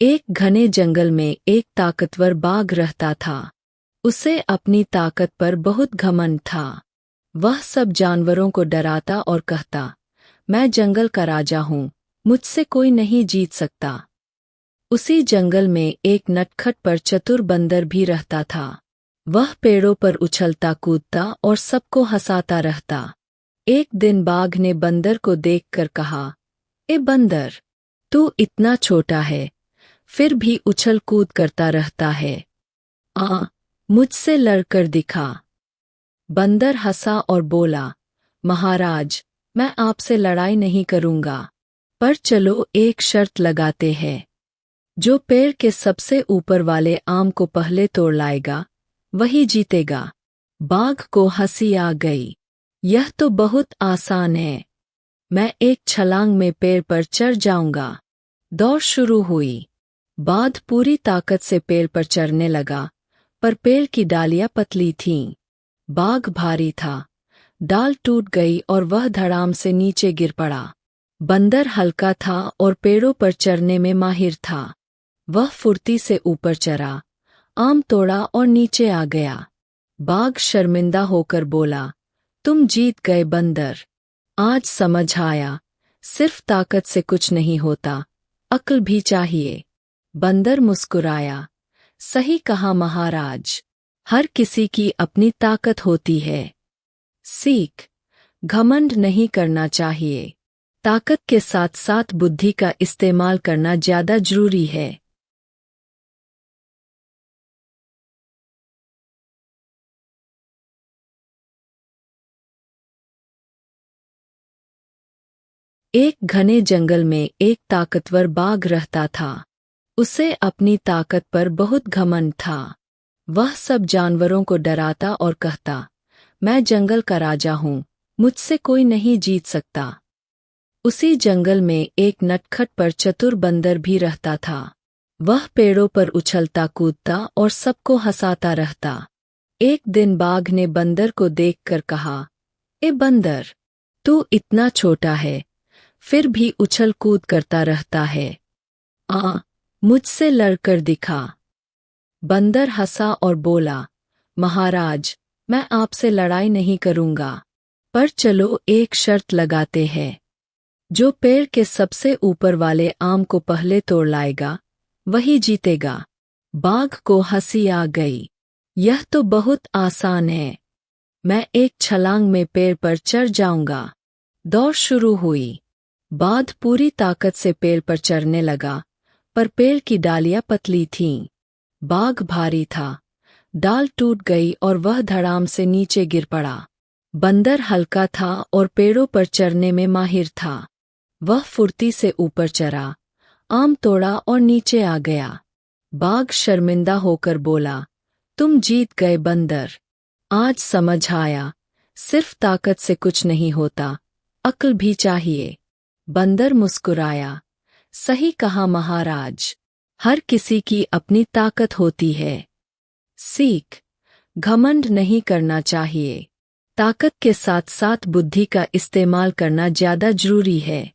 एक घने जंगल में एक ताकतवर बाघ रहता था। उसे अपनी ताकत पर बहुत घमंड था। वह सब जानवरों को डराता और कहता, मैं जंगल का राजा हूँ, मुझसे कोई नहीं जीत सकता। उसी जंगल में एक नटखट पर चतुर बंदर भी रहता था। वह पेड़ों पर उछलता कूदता और सबको हंसाता रहता। एक दिन बाघ ने बंदर को देखकर कहा, ए बंदर, तू इतना छोटा है, फिर भी उछल कूद करता रहता है। मुझसे लड़कर दिखा। बंदर हंसा और बोला, महाराज, मैं आपसे लड़ाई नहीं करूंगा, पर चलो एक शर्त लगाते हैं। जो पेड़ के सबसे ऊपर वाले आम को पहले तोड़ लाएगा, वही जीतेगा। बाघ को हंसी आ गई। यह तो बहुत आसान है। मैं एक छलांग में पेड़ पर चढ़ जाऊंगा। दौड़ शुरू हुई। बाघ पूरी ताकत से पेड़ पर चढ़ने लगा, पर पेड़ की डालियां पतली थीं। बाघ भारी था। डाल टूट गई और वह धड़ाम से नीचे गिर पड़ा। बंदर हल्का था और पेड़ों पर चढ़ने में माहिर था। वह फुर्ती से ऊपर चढ़ा, आम तोड़ा और नीचे आ गया। बाघ शर्मिंदा होकर बोला, तुम जीत गए बंदर। आज समझ आया, सिर्फ ताकत से कुछ नहीं होता, अक्ल भी चाहिए। बंदर मुस्कुराया, सही कहा महाराज, हर किसी की अपनी ताकत होती है। सीख, घमंड नहीं करना चाहिए। ताकत के साथ साथ बुद्धि का इस्तेमाल करना ज्यादा जरूरी है। एक घने जंगल में एक ताकतवर बाघ रहता था। उसे अपनी ताकत पर बहुत घमंड था। वह सब जानवरों को डराता और कहता, मैं जंगल का राजा हूँ, मुझसे कोई नहीं जीत सकता। उसी जंगल में एक नटखट पर चतुर बंदर भी रहता था। वह पेड़ों पर उछलता कूदता और सबको हंसाता रहता। एक दिन बाघ ने बंदर को देखकर कहा, ए बंदर, तू इतना छोटा है, फिर भी उछल कूद करता रहता है। मुझसे लड़कर दिखा। बंदर हंसा और बोला, महाराज, मैं आपसे लड़ाई नहीं करूंगा, पर चलो एक शर्त लगाते हैं। जो पेड़ के सबसे ऊपर वाले आम को पहले तोड़ लाएगा, वही जीतेगा। बाघ को हंसी आ गई। यह तो बहुत आसान है। मैं एक छलांग में पेड़ पर चढ़ जाऊंगा। दौड़ शुरू हुई। बाघ पूरी ताकत से पेड़ पर चढ़ने लगा, पर पेड़ की डालियां पतली थीं। बाघ भारी था। डाल टूट गई और वह धड़ाम से नीचे गिर पड़ा। बंदर हल्का था और पेड़ों पर चढ़ने में माहिर था। वह फुर्ती से ऊपर चढ़ा, आम तोड़ा और नीचे आ गया। बाघ शर्मिंदा होकर बोला, तुम जीत गए बंदर। आज समझ आया, सिर्फ ताकत से कुछ नहीं होता, अक्ल भी चाहिए। बंदर मुस्कुराया, सही कहा महाराज, हर किसी की अपनी ताकत होती है। सीख, घमंड नहीं करना चाहिए। ताकत के साथ साथ बुद्धि का इस्तेमाल करना ज्यादा जरूरी है।